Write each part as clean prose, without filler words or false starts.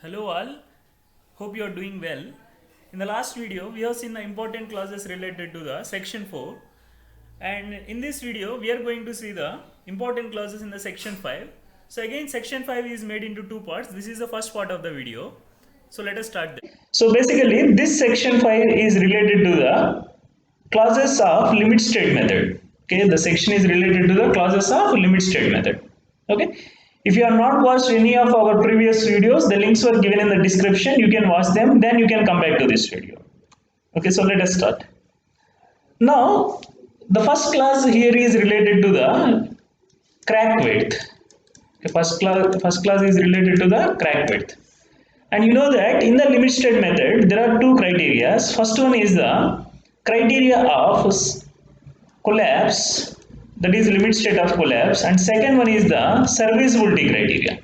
Hello all, hope you are doing well. In the last video, we have seen the important clauses related to the section 4, and in this video, we are going to see the important clauses in the section 5. So again, section 5 is made into two parts. This is the first part of the video. So let us start there. So basically, this section 5 is related to the clauses of limit state method. Okay, the section is related to the clauses of limit state method. Okay, if you have not watched any of our previous videos, the links were given in the description. You can watch them, then you can come back to this video. Okay, so let us start. Now, the first clause here is related to the crack width. Okay, first clause is related to the crack width. And you know that in the limit state method, there are two criteria. First one is the criteria of collapse, that is limit state of collapse, and second one is the serviceability criteria.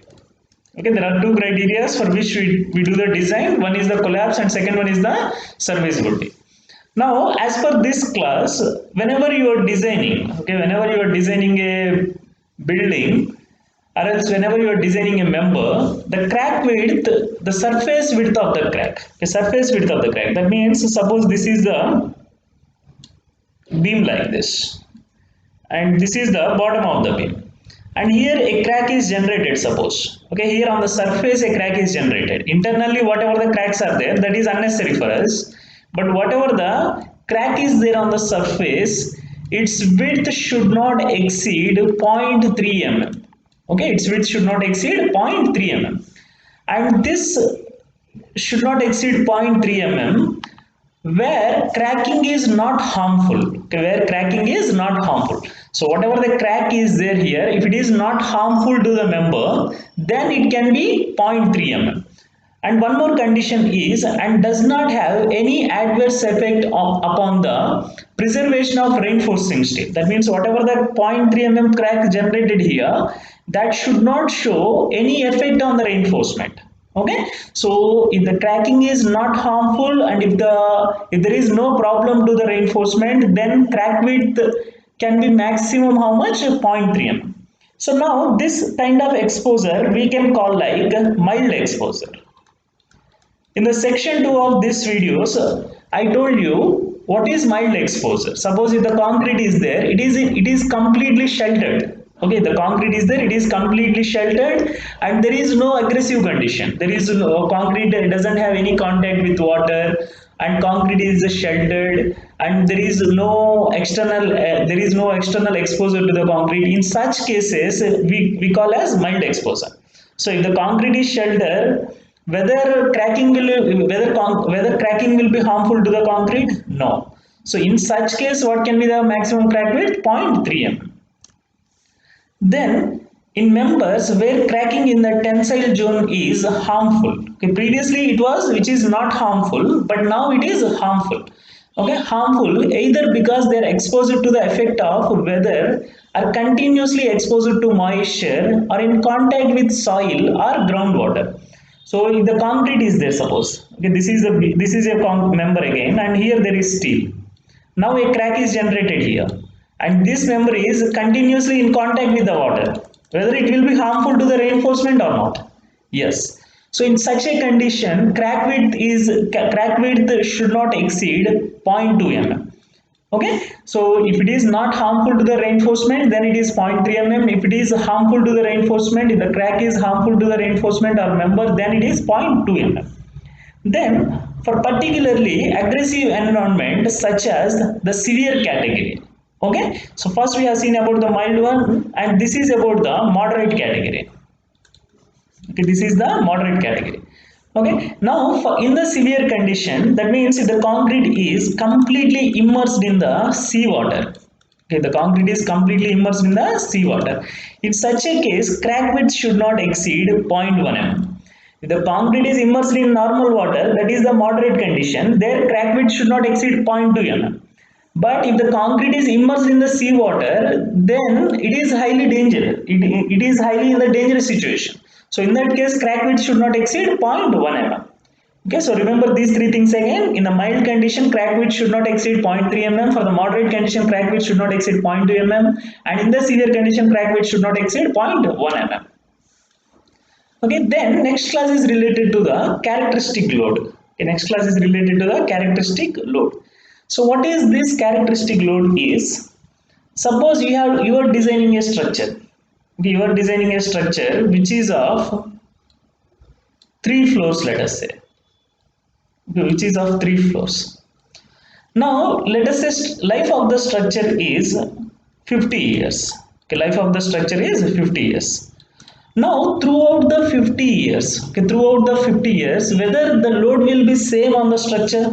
Okay, there are two criteria for which we do the design. One is the collapse and second one is the serviceability. Now, as per this class, whenever you are designing, okay, whenever you are designing a building, or else whenever you are designing a member, the crack width, the surface width of the crack, the surface width of the crack, that means suppose this is the beam like this, and this is the bottom of the beam, and here a crack is generated, suppose. Okay, here on the surface a crack is generated. Internally whatever the cracks are there, that is unnecessary for us, but whatever the crack is there on the surface, its width should not exceed 0.3 mm. Okay, its width should not exceed 0.3 mm, and this should not exceed 0.3 mm where cracking is not harmful. Okay, where cracking is not harmful. So whatever the crack is there here, if it is not harmful to the member, then it can be 0.3 mm. And one more condition is, and does not have any adverse effect upon the preservation of reinforcing steel. That means whatever the 0.3 mm crack generated here, that should not show any effect on the reinforcement. Okay, so if the cracking is not harmful and if there is no problem to the reinforcement, then crack width can be maximum how much? 0.3 mm. So now this kind of exposure we can call like mild exposure. In the section 2 of this videos, I told you what is mild exposure. Suppose if the concrete is there, it is completely sheltered. Okay, the concrete is there, it is completely sheltered, and there is no aggressive condition. There is no concrete, doesn't have any contact with water, and concrete is sheltered, and there is no external exposure to the concrete. In such cases, we call as mild exposure. So if the concrete is sheltered, whether cracking will be harmful to the concrete? No. So in such case, what can be the maximum crack width? 0.3 mm. Then in members where cracking in the tensile zone is harmful. Okay, previously it was which is not harmful, but now it is harmful. Okay, harmful either because they are exposed to the effect of weather, are continuously exposed to moisture, or in contact with soil or groundwater. So if the concrete is there, suppose, okay, this is a member again, and here there is steel. Now a crack is generated here, and this member is continuously in contact with the water. Whether it will be harmful to the reinforcement or not? Yes. So in such a condition, crack width should not exceed 0.2 mm. Okay, so if it is not harmful to the reinforcement, then it is 0.3 mm. If it is harmful to the reinforcement, if the crack is harmful to the reinforcement or member, then it is 0.2 mm. Then for particularly aggressive environment such as the severe category. Okay, so first we have seen about the mild one, and this is about the moderate category. Okay, this is the moderate category. Okay, now in the severe condition, that means if the concrete is completely immersed in the seawater. Okay, the concrete is completely immersed in the seawater. In such a case, crack width should not exceed 0.1 mm. If the concrete is immersed in normal water, that is the moderate condition, their crack width should not exceed 0.2 mm. But if the concrete is immersed in the seawater, then it is highly dangerous. It is highly in the dangerous situation. So in that case, crack width should not exceed 0.1 mm. Okay, so remember these three things again. In the mild condition, crack width should not exceed 0.3 mm. For the moderate condition, crack width should not exceed 0.2 mm. And in the severe condition, crack width should not exceed 0.1 mm. Okay, then next class is related to the characteristic load. Okay, next class is related to the characteristic load. So what is this characteristic load is, suppose you are designing a structure. Okay, you are designing a structure which is of 3 floors, let us say. Okay, which is of 3 floors. Now let us say life of the structure is 50 years. Okay, life of the structure is 50 years. Now, throughout the 50 years, whether the load will be same on the structure?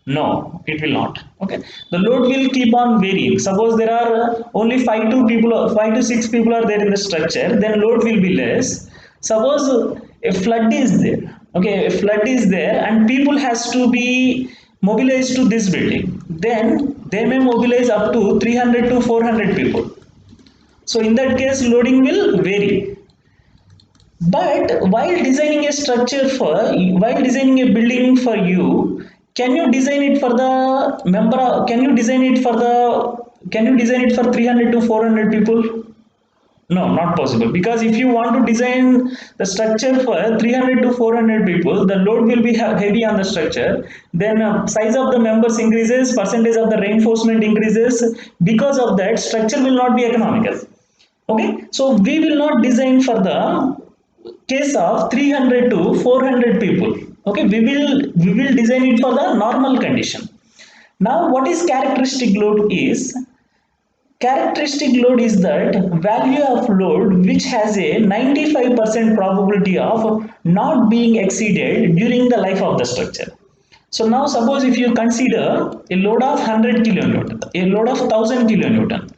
No, it will not. Okay, the load will keep on varying. Suppose there are only 5 to 6 people are there in the structure, then load will be less. Suppose a flood is there. Okay, a flood is there, and people has to be mobilized to this building. Then they may mobilize up to 300 to 400 people. So in that case, loading will vary. But while designing a building for you, can you design it for the can you design it for 300 to 400 people? No, not possible, because if you want to design the structure for 300 to 400 people, the load will be heavy on the structure. Then size of the members increases, percentage of the reinforcement increases. Because of that, structure will not be economical. Okay, so we will not design for the case of 300 to 400 people. Okay, we will design it for the normal condition. Now what is characteristic load is, characteristic load is that value of load which has a 95% probability of not being exceeded during the life of the structure. So now suppose if you consider a load of 100 kilonewton, a load of 1000 kilonewton.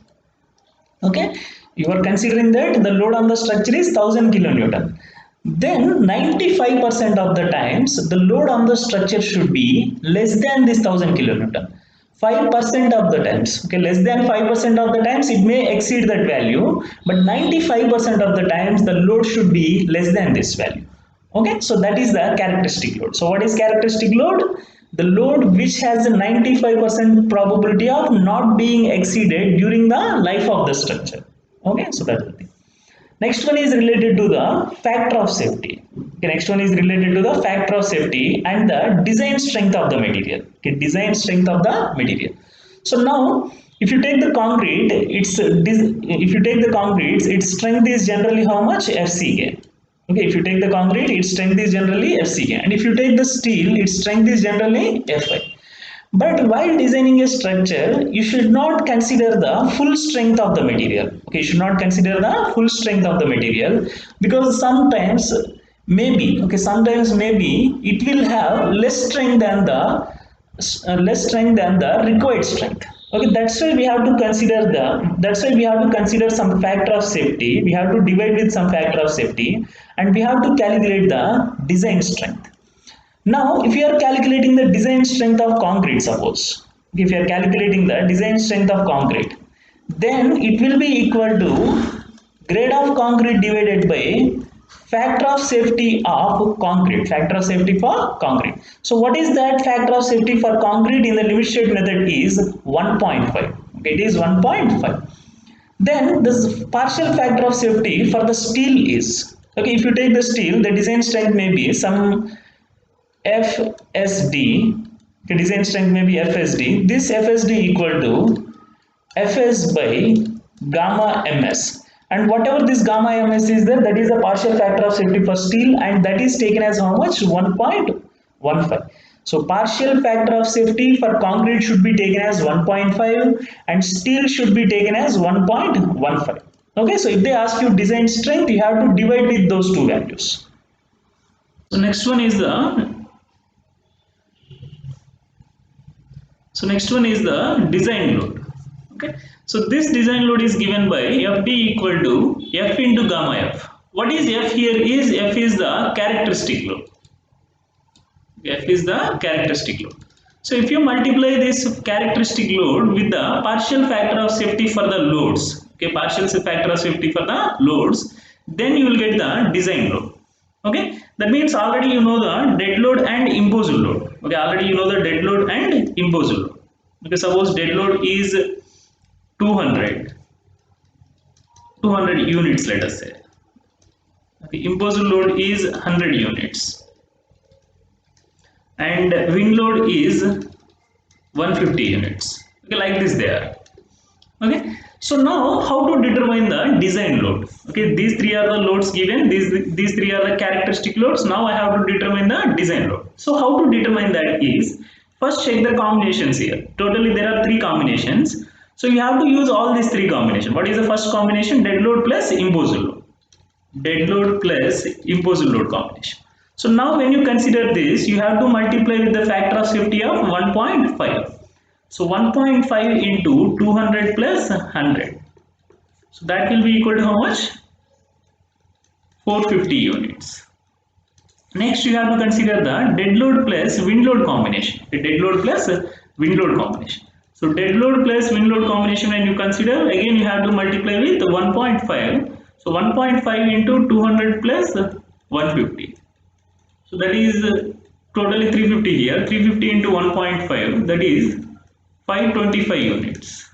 Okay, you are considering that the load on the structure is 1000 kilonewton, then 95% of the times the load on the structure should be less than this 1000 kilonewton. 5% of the times, okay, less than 5% of the times it may exceed that value, but 95% of the times the load should be less than this value. Okay, so that is the characteristic load. So what is characteristic load? The load which has a 95% probability of not being exceeded during the life of the structure. Okay, so that's the thing. Next one is related to the factor of safety. Okay, next one is related to the factor of safety and the design strength of the material. Okay, design strength of the material. So now if you take the concrete, its strength is generally how much? FCK. Okay, if you take the concrete, its strength is generally FCK, and if you take the steel, its strength is generally Fi. But while designing a structure, you should not consider the full strength of the material. Okay, you should not consider the full strength of the material, because sometimes maybe it will have less strength than the required strength. Okay, that's why we have to consider some factor of safety. We have to divide with some factor of safety, and we have to calculate the design strength. Now if you are calculating the design strength of concrete, suppose if you are calculating the design strength of concrete, then it will be equal to grade of concrete divided by factor of safety of concrete, factor of safety for concrete. So what is that factor of safety for concrete in the limit state method is 1.5. Okay, it is 1.5. Then this partial factor of safety for the steel is, okay, if you take the steel, the design strength may be some FSD, the design strength may be FSD. This FSD equal to Fs by gamma ms, and whatever this gamma ms is there, that is the partial factor of safety for steel, and that is taken as how much? 1.15. So partial factor of safety for concrete should be taken as 1.5 and steel should be taken as 1.15. Okay, so if they ask you design strength, you have to divide with those two values. So next one is the design load. Okay, so this design load is given by Fd equal to F into gamma F. What is F here? F is the characteristic load. F is the characteristic load. So if you multiply this characteristic load with the partial factor of safety for the loads, okay, partial factor of safety for the loads, then you will get the design load. Okay, that means already you know the dead load and imposed load. Okay, already you know the dead load and imposed load. Okay, suppose dead load is 200 units, let us say. Okay, imposed load is 100 units and wind load is 150 units. Okay, like this they are. Okay, so now how to determine the design load? Okay, these three are the loads given, these three are the characteristic loads. Now I have to determine the design load. So how to determine that is, first check the combinations here. Totally there are three combinations, so you have to use all these three combinations. What is the first combination? Dead load plus imposed load. Dead load plus imposed load combination. So now when you consider this, you have to multiply with the factor of safety of 1.5. So 1.5 into 200 plus 100. So that will be equal to how much? 450 units. Next you have to consider the dead load plus wind load combination. The dead load plus wind load combination. So dead load plus wind load combination, when you consider, again you have to multiply with 1.5. So 1.5 into 200 plus 150. So that is totally 350 here. 350 into 1.5, that is 525 units.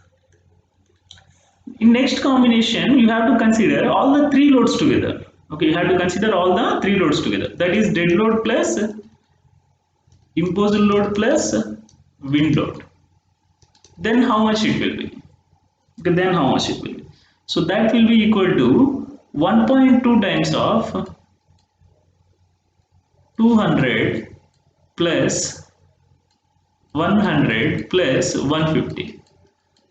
In next combination, you have to consider all the three loads together. Okay, you have to consider all the three loads together. That is dead load plus imposed load plus wind load. Then how much it will be? Okay, then how much it will be? So that will be equal to 1.2 times of 200 plus 100 plus 150.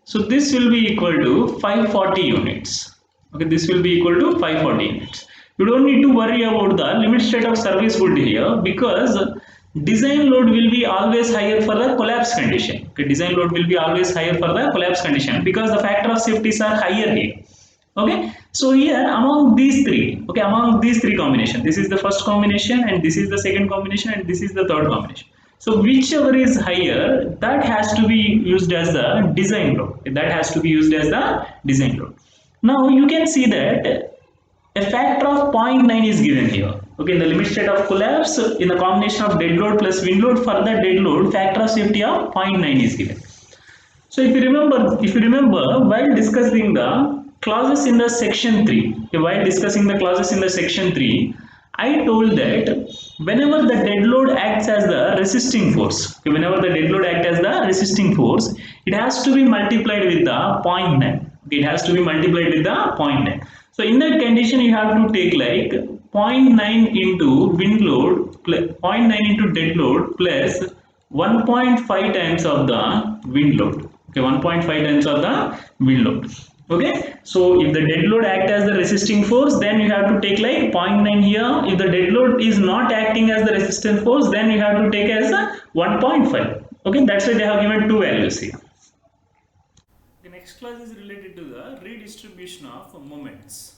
So this will be equal to 540 units. Okay, this will be equal to 540 units. You don't need to worry about the limit state of service good here, because design load will be always higher for the collapse condition. Okay, design load will be always higher for the collapse condition because the factor of safeties are higher here. Okay, so here among these three, okay, among these three combination, this is the first combination and this is the second combination and this is the third combination. So whichever is higher, that has to be used as the design load. That has to be used as the design load. Now you can see that a factor of 0.9 is given here. Okay, in the limit state of collapse, in the combination of dead load plus wind load, for the dead load, factor of safety of 0.9 is given. So if you remember, while discussing the clauses in the section 3, okay, while discussing the clauses in the section 3, I told that whenever the dead load acts as the resisting force, okay, whenever the dead load acts as the resisting force, it has to be multiplied with the 0.9. Okay, it has to be multiplied with the 0.9. So in that condition, you have to take like 0.9 into wind load, 0.9 into dead load plus 1.5 times of the wind load. Okay, 1.5 times of the wind load. Okay, so if the dead load act as the resisting force, then you have to take like 0.9 here. If the dead load is not acting as the resistant force, then you have to take as a 1.5. Okay, that's why they have given two values here. The next class is related to the redistribution of moments.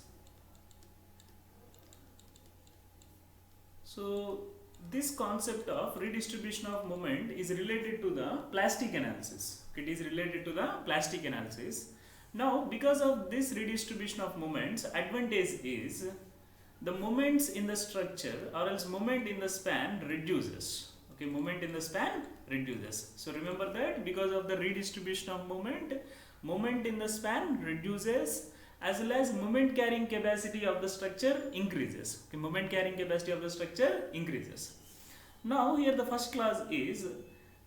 So this concept of redistribution of moment is related to the plastic analysis. It is related to the plastic analysis. Now, because of this redistribution of moments, advantage is the moments in the structure or else moment in the span reduces. Okay, moment in the span reduces. So remember that because of the redistribution of moment in the span reduces, as well as moment carrying capacity of the structure increases. Okay, moment carrying capacity of the structure increases. Now here the first clause is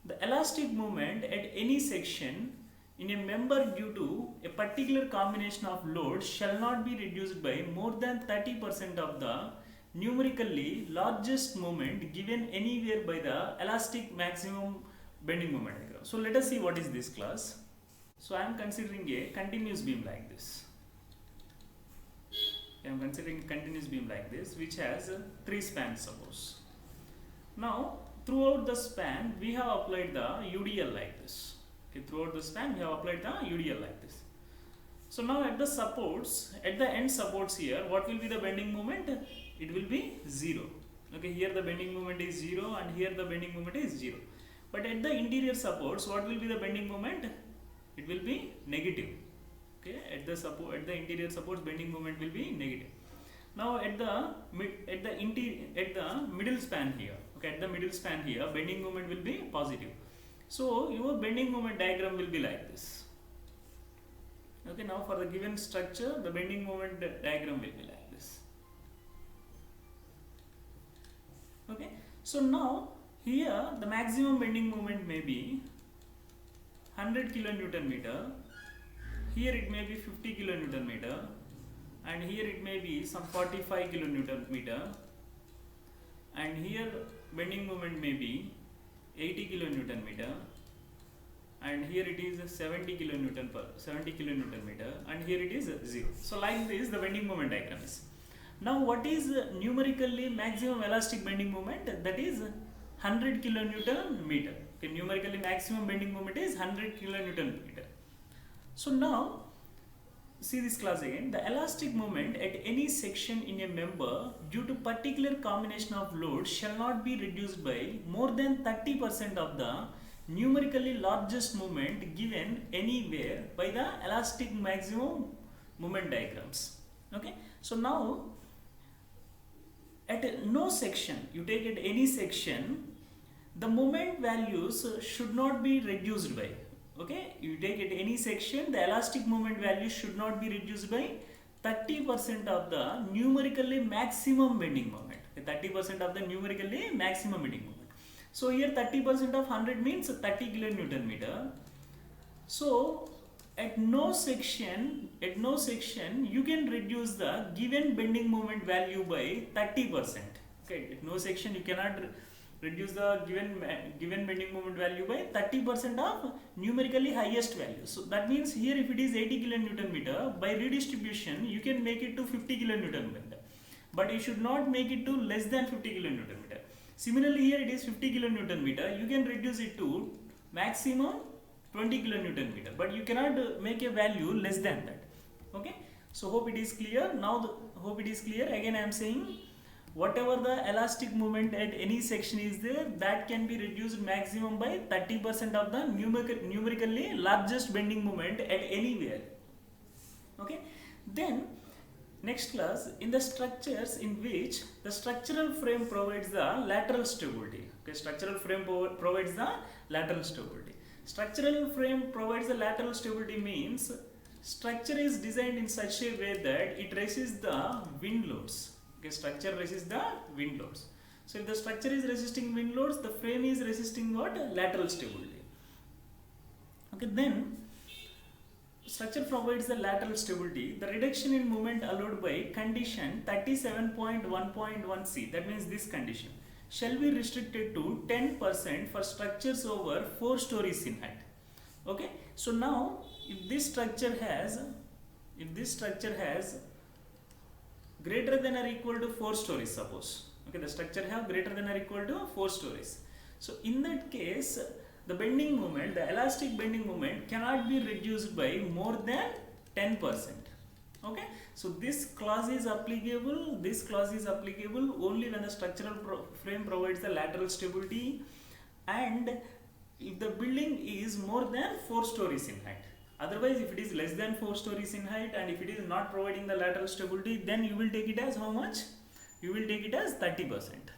the elastic moment at any section in a member due to a particular combination of loads shall not be reduced by more than 30% of the numerically largest moment given anywhere by the elastic maximum bending moment diagram. So let us see what is this clause. So I am considering a continuous beam like this. I am considering a continuous beam like this which has 3 spans suppose. Now throughout the span we have applied the UDL like this. Okay, throughout the span we have applied the UDL like this. So now at the supports, at the end supports here, what will be the bending moment? It will be 0. Okay, here the bending moment is 0 and here the bending moment is 0. But at the interior supports, what will be the bending moment? It will be negative. Okay, at the interior supports, bending moment will be negative. Now at the middle span here, okay, at the middle span here, bending moment will be positive. So your bending moment diagram will be like this. Okay, now for the given structure, the bending moment diagram will be like this. So now here the maximum bending moment may be 100 kilonewton meter, here it may be 50 kilonewton meter, and here it may be some 45 kilonewton meter, and here bending moment may be 80 kilonewton meter, and here it is 70 kilonewton meter, and here it is 0. So like this the bending moment diagram is. Now what is numerically maximum elastic bending moment? That is 100 kilonewton meter. Okay, numerically maximum bending moment is 100 kilonewton meter. So now see this class again. The elastic moment at any section in a member due to particular combination of loads shall not be reduced by more than 30% of the numerically largest moment given anywhere by the elastic maximum moment diagrams. Okay, so now at no section, you take at any section, the moment values should not be reduced by. Okay, you take at any section, the elastic moment value should not be reduced by 30% of the numerically maximum bending moment. 30% of the numerically maximum bending moment. So here 30% of 100 means 30 kilonewton meter. So at no section you can reduce the given bending moment value by 30%. Okay, at no section you cannot reduce the given bending moment value by 30% of numerically highest value. So that means here if it is 80 kilonewton meter, by redistribution you can make it to 50 kilonewton meter, but you should not make it to less than 50 kilonewton meter. Similarly here it is 50 kilonewton meter, you can reduce it to maximum 20 kilonewton meter, but you cannot make a value less than that. Okay, so hope it is clear. Now hope it is clear. Again I am saying, whatever the elastic moment at any section is there, that can be reduced maximum by 30% of the numerically largest bending moment at anywhere. Okay, then next class, in the structures in which the structural frame provides the lateral stability. Okay, structural frame provides the lateral stability. Structural frame provides the lateral stability means structure is designed in such a way that it resists the wind loads. Okay, structure resists the wind loads. So if the structure is resisting wind loads, the frame is resisting what? Lateral stability. Okay, then structure provides the lateral stability. The reduction in moment allowed by condition 37.1.1c, that means this condition, shall be restricted to 10% for structures over 4 stories in height. Okay, so now if this structure has greater than or equal to 4 stories, suppose, okay, the structure have greater than or equal to 4 stories. So in that case, the bending moment, the elastic bending moment cannot be reduced by more than 10%. Okay, so this clause is applicable only when the structural frame provides the lateral stability and if the building is more than 4 stories in height. Otherwise, if it is less than 4 stories in height and if it is not providing the lateral stability, then you will take it as how much? You will take it as 30%.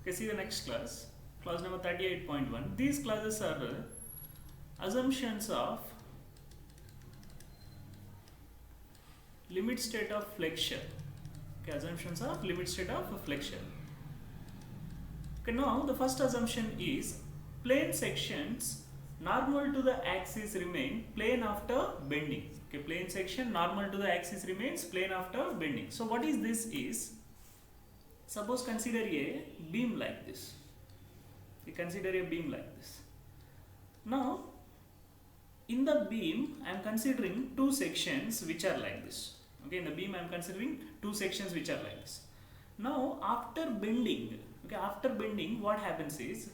Okay, see the next class, clause number 38.1. These clauses are assumptions of limit state of flexure. Okay, assumptions of limit state of flexure. Okay, now the first assumption is plane sections normal to the axis remain plane after bending. Okay, plane section normal to the axis remains plane after bending. So what is this is, suppose consider a beam like this. You consider a beam like this. Now in the beam I am considering 2 sections which are like this. Okay, in the beam I am considering 2 sections which are like this. Now after bending, okay, after bending what happens is,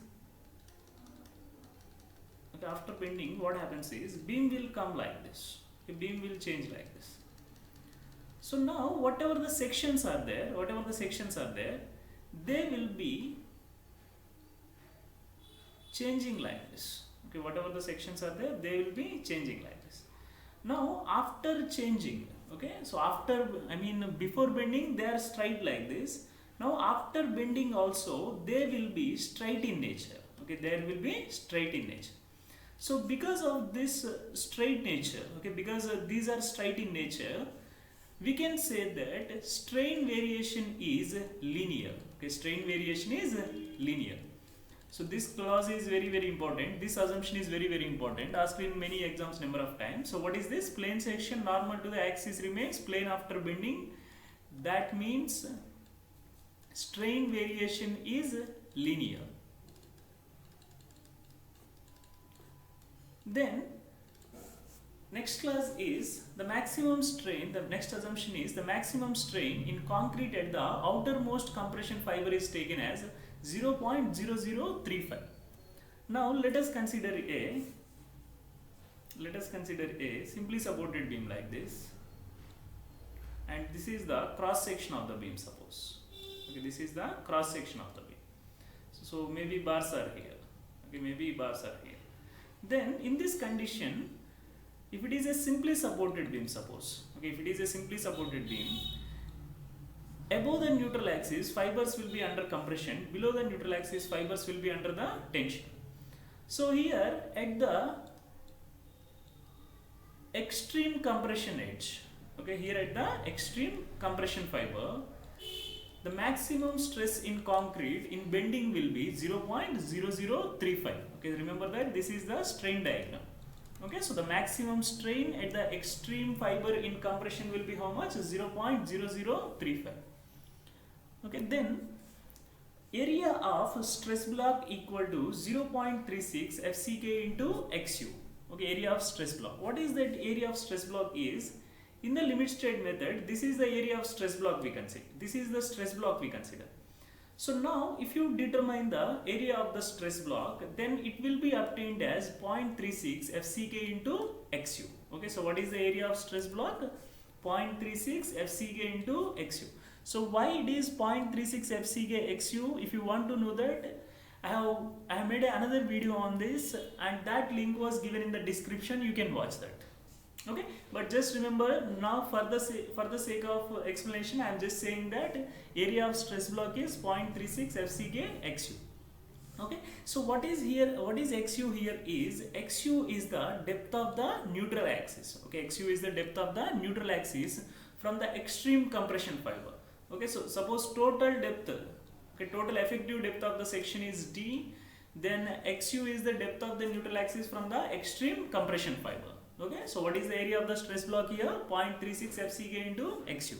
beam will come like this. Okay, beam will change like this. So now whatever the sections are there, they will be changing like this. Okay, whatever the sections are there, they will be changing like this. Now after changing, okay, so before bending they are straight like this. Now after bending also they will be straight in nature. Okay, there will be straight in nature. So because of this straight nature, okay, because these are straight in nature, we can say that strain variation is linear. Okay, strain variation is linear. So this clause is very important. This assumption is very important. Asked in many exams number of times. So what is this? Plane section normal to the axis remains plane after bending. That means strain variation is linear. Then next clause is the maximum strain. The next assumption is the maximum strain in concrete at the outermost compression fiber is taken as 0.0035. Now let us consider a simply supported beam like this, and this is the cross section of the beam. Suppose, okay, this is the cross section of the beam. So maybe bars are here. Okay, maybe bars are here. Then in this condition, if it is a simply supported beam, suppose, okay, if it is a simply supported beam, above the neutral axis fibers will be under compression, below the neutral axis fibers will be under the tension. So here at the extreme compression edge, okay, here at the extreme compression fiber, the maximum stress in concrete in bending will be 0.0035. Okay, remember that this is the strain diagram. Okay, so the maximum strain at the extreme fiber in compression will be how much? 0.0035. Okay, then area of stress block equal to 0.36 FCK into XU. Okay, area of stress block. What is that area of stress block is? In the limit state method, this is the area of stress block we consider. This is the stress block we consider. So now if you determine the area of the stress block, then it will be obtained as 0.36 FCK into XU. Okay, so what is the area of stress block? 0.36 FCK into XU. So why it is 0.36 FCK XU? If you want to know that, I have made another video on this, and that link was given in the description. You can watch that. Okay, but just remember now, for the sake of explanation, I am just saying that area of stress block is 0.36 FCK XU. Okay, so what is here? What is XU here? Is XU is the depth of the neutral axis. Okay, XU is the depth of the neutral axis from the extreme compression fiber. Okay, so suppose total depth, okay, total effective depth of the section is D, then XU is the depth of the neutral axis from the extreme compression fiber. Okay, so what is the area of the stress block here? 0.36 FCK into XU.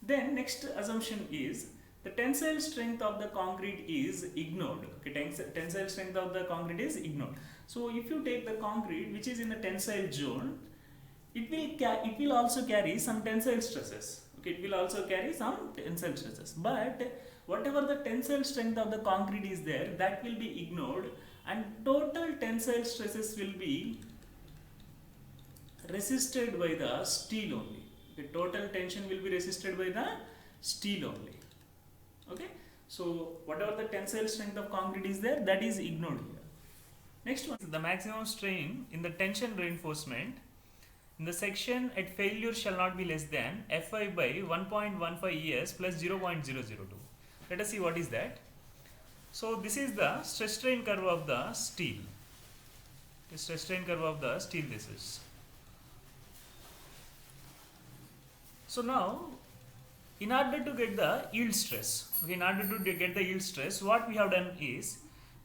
Then next assumption is the tensile strength of the concrete is ignored. Okay, tensile strength of the concrete is ignored. So if you take the concrete which is in the tensile zone, it will also carry some tensile stresses. Okay, it will also carry some tensile stresses. But whatever the tensile strength of the concrete is there, that will be ignored, and total tensile stresses will be resisted by the steel only. The total tension will be resisted by the steel only. Okay, so whatever the tensile strength of concrete is there, that is ignored here. Next one, the maximum strain in the tension reinforcement in the section at failure shall not be less than Fi by 1.15 ES plus 0.002. Let us see what is that. So this is the stress strain curve of the steel. The stress strain curve of the steel, this is. So now, in order to get the yield stress, okay, in order to get the yield stress, what we have done is,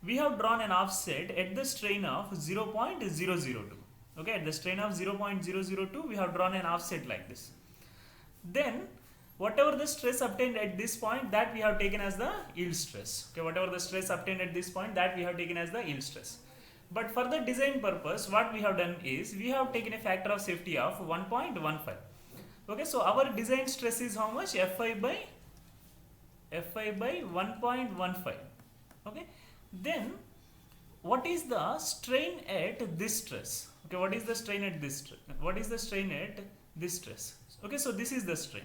we have drawn an offset at the strain of 0.002. Okay, at the strain of 0.002, we have drawn an offset like this. Then, whatever the stress obtained at this point, that we have taken as the yield stress. Okay, whatever the stress obtained at this point, that we have taken as the yield stress. But for the design purpose, what we have done is, we have taken a factor of safety of 1.15. Okay, so our design stress is how much? Fi by 1.15. Okay, then what is the strain at this stress? Okay, what is the strain at this stress? What is the strain at this stress? Okay, so this is the strain.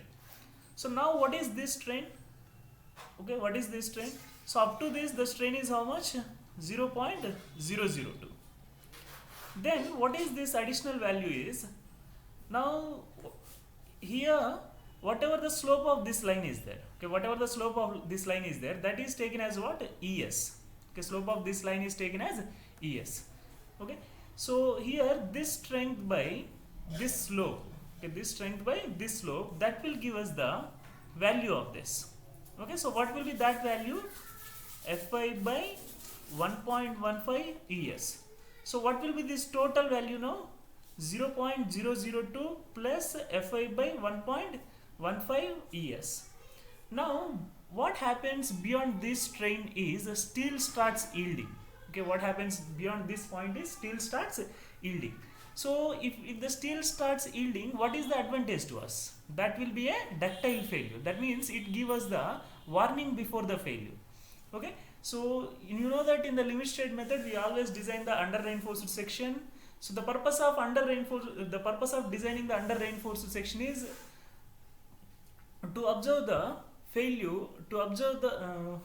So now what is this strain? Okay, what is this strain? So up to this, the strain is how much? 0.002. Then what is this additional value is? Now here, whatever the slope of this line is there, okay, whatever the slope of this line is there, that is taken as what? ES. Okay, slope of this line is taken as ES. Okay, so here this strength by this slope, okay, this strength by this slope, that will give us the value of this. Okay, so what will be that value? Fy by 1.15 es. So what will be this total value now? 0.002 plus Fy by 1.15 es. Now what happens beyond this strain is steel starts yielding. Okay, what happens beyond this point is steel starts yielding. So if the steel starts yielding, what is the advantage to us? That will be a ductile failure. That means it gives us the warning before the failure. Okay, so you know that in the limit state method we always design the under reinforced section. So the purpose of designing the under reinforced section is to observe the failure, to observe the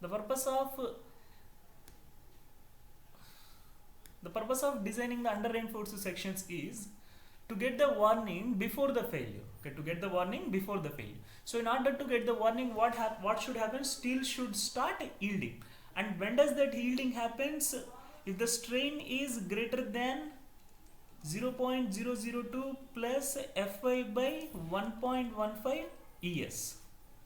purpose of designing the under reinforced sections is to get the warning before the failure. Okay, to get the warning before the failure. So in order to get the warning, what should happen? Steel should start yielding. And when does that yielding happens? If the strain is greater than 0.002 plus Fy by 1.15 es.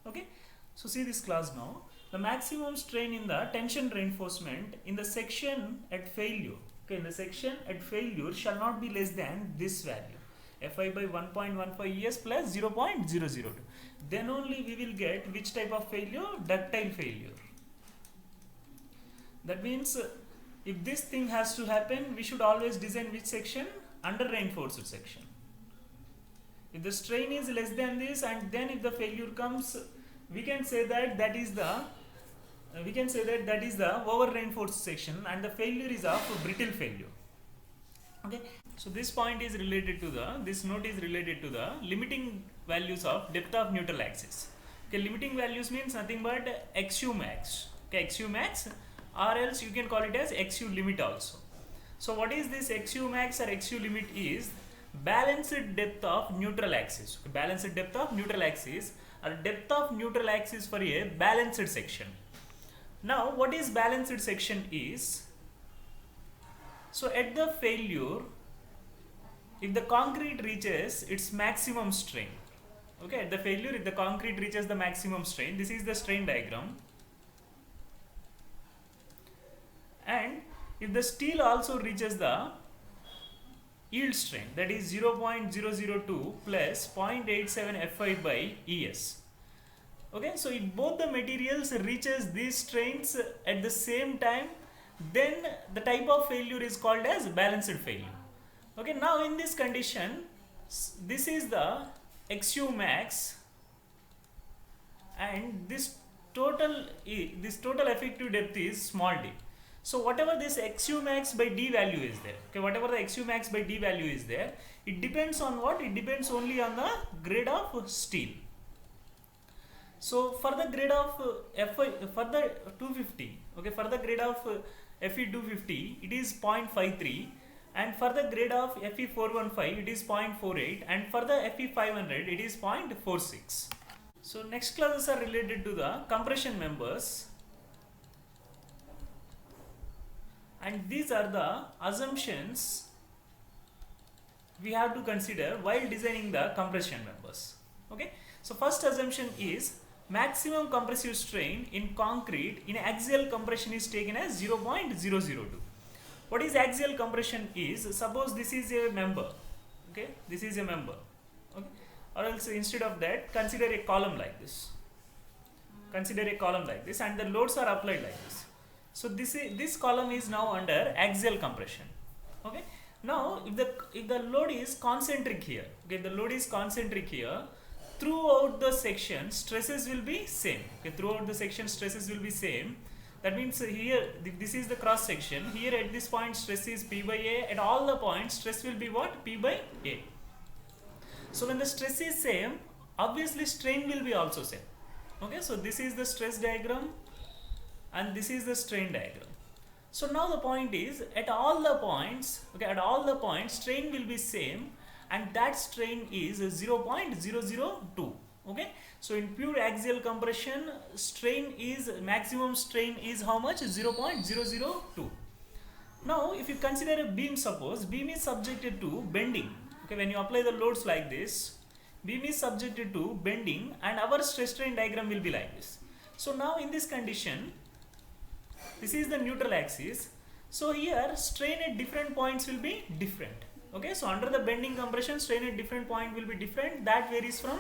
Okay, so see this class now. The maximum strain in the tension reinforcement in the section at failure, okay, in the section at failure shall not be less than this value, Fy by 1.15 es plus 0.002. Then only we will get which type of failure? Ductile failure. That means if this thing has to happen, we should always design which section? Under reinforced section. If the strain is less than this, and then if the failure comes, we can say that that is the over reinforced section, and the failure is of brittle failure. Okay, so this point is related to this note is related to the limiting values of depth of neutral axis. Okay, limiting values means nothing but XU max. Okay, XU max, or else you can call it as XU limit also. So what is this XU max or XU limit? Is balanced depth of neutral axis. Okay, balanced depth of neutral axis, or depth of neutral axis for a balanced section. Now what is balanced section is, so at the failure, if the concrete reaches its maximum strain, okay, at the failure if the concrete reaches the maximum strain, this is the strain diagram, and if the steel also reaches the yield strain, that is 0.002 plus 0.87 Fy by es. Okay, so if both the materials reaches these strains at the same time, then the type of failure is called as balanced failure. Okay, now in this condition, this is the XU max, and this total effective depth is small d. So whatever this XU max by d value is there, okay, whatever the XU max by d value is there, it depends on what? It depends only on the grade of steel. So for the grade of for the 250, okay, for the grade of Fe 250, it is 0.53, and for the grade of Fe 415, it is 0.48, and for the Fe 500, it is 0.46. So next classes are related to the compression members, and these are the assumptions we have to consider while designing the compression members. Okay, so first assumption is maximum compressive strain in concrete in axial compression is taken as 0.002. What is axial compression is, suppose this is a member, okay, this is a member, okay, or else instead of that, consider a column like this, and the loads are applied like this. So this column is now under axial compression. Okay, now if the load is concentric here, okay, the load is concentric here, throughout the section stresses will be same. Okay, throughout the section stresses will be same. That means here this is the cross section. Here at this point stress is P by A. At all the points stress will be what? P by A. So when the stress is same, obviously strain will be also same. Okay, so this is the stress diagram and this is the strain diagram. So now the point is, at all the points, okay, at all the points strain will be same, and that strain is 0.002. Okay, so in pure axial compression, maximum strain is how much? 0.002. Now if you consider a beam, suppose beam is subjected to bending. Okay, when you apply the loads like this, beam is subjected to bending and our stress strain diagram will be like this. So now in this condition, this is the neutral axis. So here strain at different points will be different. Okay, so under the bending compression, strain at different point will be different. That varies from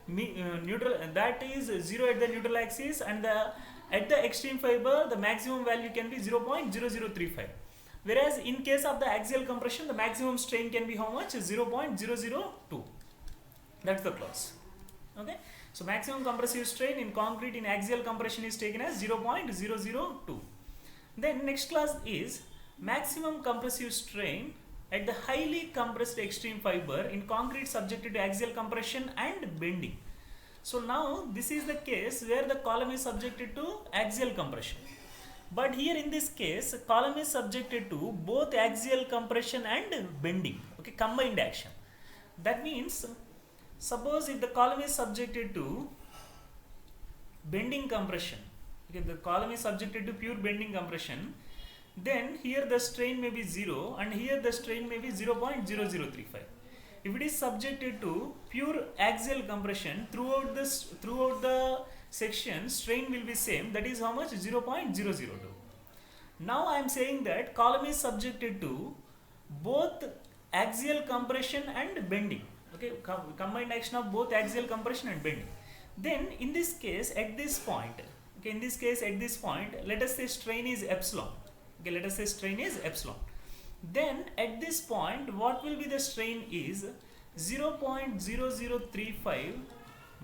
neutral, that is 0 at the neutral axis, and at the extreme fiber the maximum value can be 0.0035. Whereas in case of the axial compression, the maximum strain can be how much? 0.002. That's the clause. Okay, so maximum compressive strain in concrete in axial compression is taken as 0.002. Then next clause is maximum compressive strain at the highly compressed extreme fiber in concrete subjected to axial compression and bending. So now this is the case where the column is subjected to axial compression. But here in this case, column is subjected to both axial compression and bending. Okay, combined action. That means, suppose if the column is subjected to bending compression, okay, the column is subjected to pure bending compression, then here the strain may be 0 and here the strain may be 0.0035. If it is subjected to pure axial compression, throughout the section strain will be same, that is how much? 0.002. Now I am saying that column is subjected to both axial compression and bending. Okay, combined action of both axial compression and bending. Then in this case at this point, okay, in this case at this point, let us say strain is epsilon. Okay, let us say strain is epsilon. Then at this point what will be the strain is 0.0035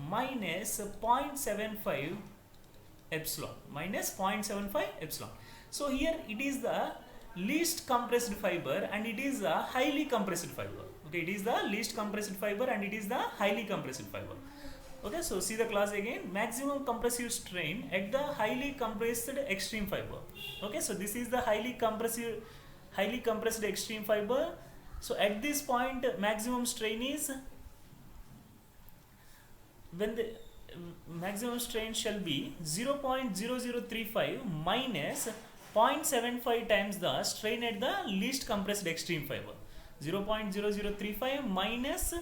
minus 0.75 epsilon, minus 0.75 epsilon. So here it is the least compressed fiber and it is the highly compressed fiber. Okay, it is the least compressed fiber and it is the highly compressed fiber. Okay, so see the clause again, maximum compressive strain at the highly compressed extreme fiber. Okay, so this is the highly compressed extreme fiber. So at this point maximum strain is, when the maximum strain shall be 0.0035 minus 0.75 times the strain at the least compressed extreme fiber. 0.0035 minus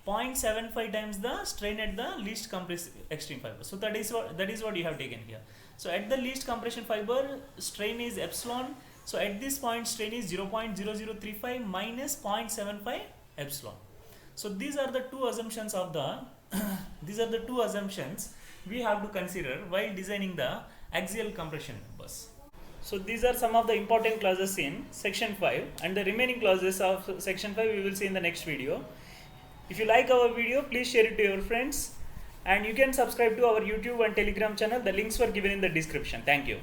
0.75 times the strain at the least compressed extreme fiber. So that is what you have taken here. So at the least compression fiber strain is epsilon. So at this point strain is 0.0035 minus 0.75 epsilon. So these are the two assumptions of the we have to consider while designing the axial compression members. So these are some of the important clauses in section 5, and the remaining clauses of section 5 we will see in the next video. If you like our video, please share it to your friends, and you can subscribe to our YouTube and Telegram channel. The links were given in the description. Thank you.